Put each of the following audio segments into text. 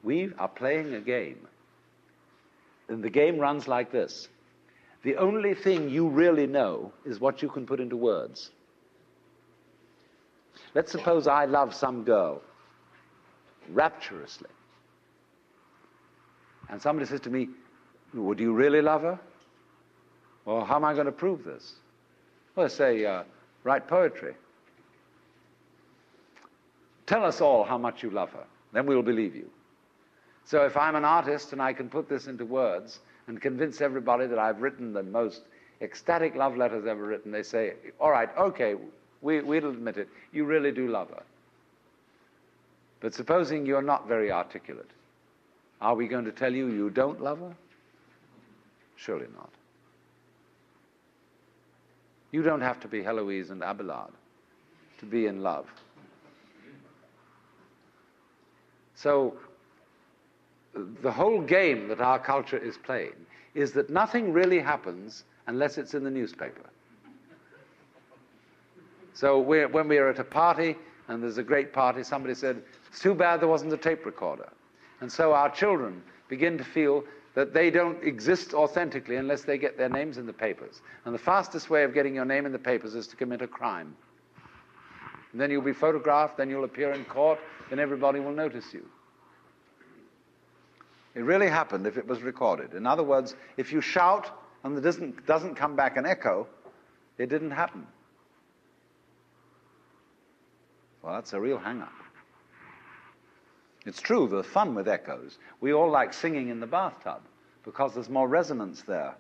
We are playing a game. And the game runs like this. The only thing you really know is what you can put into words. Let's suppose I love some girl rapturously. And somebody says to me, would you really love her? Well, how am I going to prove this? Well, say, write poetry. Tell us all how much you love her. Then we'll believe you. So if I'm an artist and I can put this into words and convince everybody that I've written the most ecstatic love letters ever written, they say, all right, okay, we'll admit it. You really do love her. But supposing you're not very articulate, are we going to tell you you don't love her? Surely not. You don't have to be Heloise and Abelard to be in love. So the whole game that our culture is playing is that nothing really happens unless it's in the newspaper. So when we're at a party, and there's a great party, somebody said, it's too bad there wasn't a tape recorder. And so our children begin to feel that they don't exist authentically unless they get their names in the papers. And the fastest way of getting your name in the papers is to commit a crime. And then you'll be photographed, then you'll appear in court, then everybody will notice you. It really happened if it was recorded. In other words, if you shout and there doesn't come back an echo, it didn't happen. Well, that's a real hang-up. It's true, there's fun with echoes. We all like singing in the bathtub because there's more resonance there.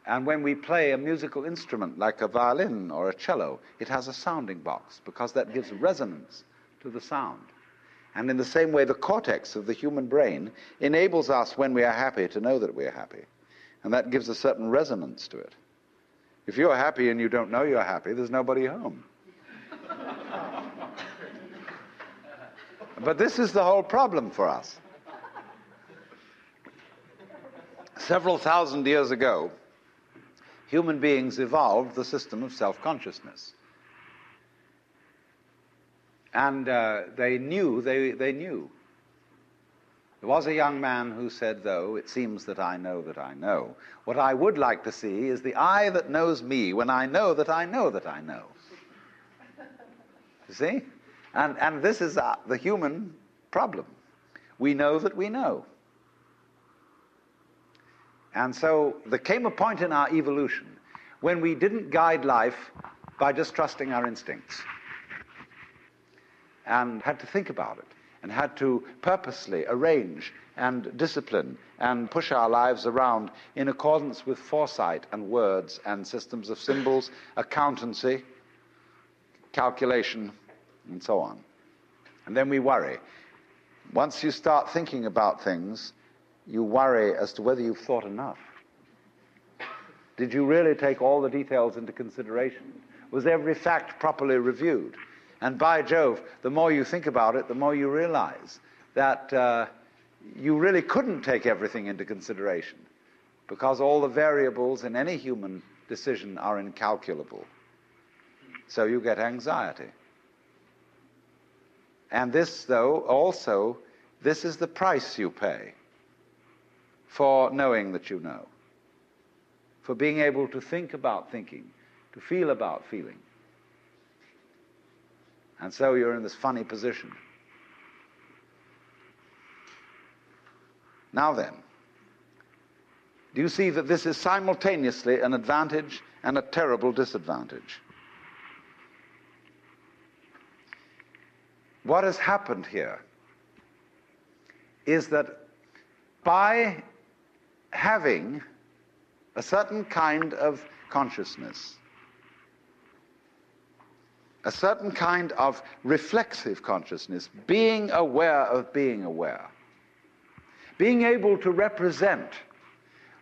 And when we play a musical instrument like a violin or a cello, it has a sounding box because that gives resonance to the sound. And in the same way, the cortex of the human brain enables us, when we are happy, to know that we are happy. And that gives a certain resonance to it. If you're happy and you don't know you're happy, there's nobody home. But this is the whole problem for us. Several thousand years ago, human beings evolved the system of self-consciousness. And they knew. There was a young man who said, though, it seems that I know that I know. What I would like to see is the I that knows me when I know that I know that I know. You see? And this is the human problem. We know that we know. And so there came a point in our evolution when we didn't guide life by just trusting our instincts, and had to think about it, and had to purposely arrange and discipline and push our lives around in accordance with foresight and words and systems of symbols, accountancy, calculation, and so on. And then we worry. Once you start thinking about things, you worry as to whether you've thought enough. Did you really take all the details into consideration? Was every fact properly reviewed? And by Jove, the more you think about it, the more you realize that you really couldn't take everything into consideration, because all the variables in any human decision are incalculable. So you get anxiety. And this, though, also, this is the price you pay for knowing that you know, for being able to think about thinking, to feel about feeling. And so you're in this funny position. Now then, do you see that this is simultaneously an advantage and a terrible disadvantage? What has happened here is that by having a certain kind of consciousness, a certain kind of reflexive consciousness, being aware of being aware, being able to represent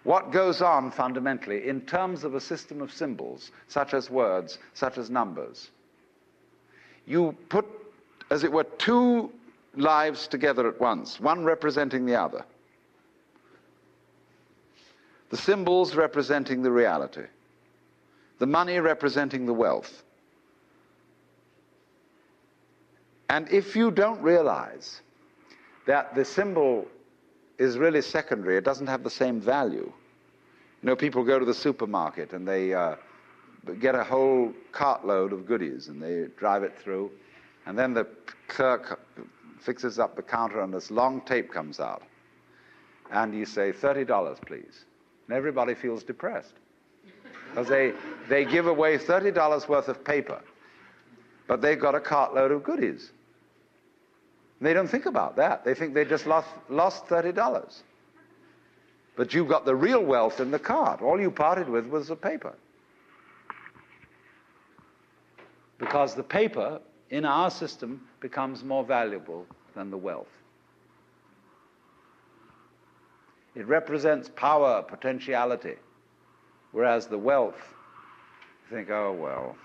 what goes on fundamentally in terms of a system of symbols, such as words, such as numbers. You put, as it were, two lives together at once, one representing the other. The symbols representing the reality, the money representing the wealth. And if you don't realize that the symbol is really secondary. It doesn't have the same value. You know, people go to the supermarket and they get a whole cartload of goodies and they drive it through, and then the clerk fixes up the counter and this long tape comes out. And you say, $30, please. And everybody feels depressed. Because they give away $30 worth of paper, but they've got a cartload of goodies. And they don't think about that. They think they just lost $30. But you've got the real wealth in the cart. All you parted with was the paper. Because the paper in our system becomes more valuable than the wealth. It represents power, potentiality, whereas the wealth, you think, oh, well,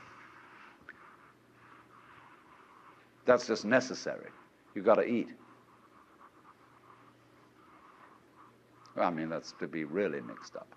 that's just necessary. You've got to eat. Well, I mean, that's to be really mixed up.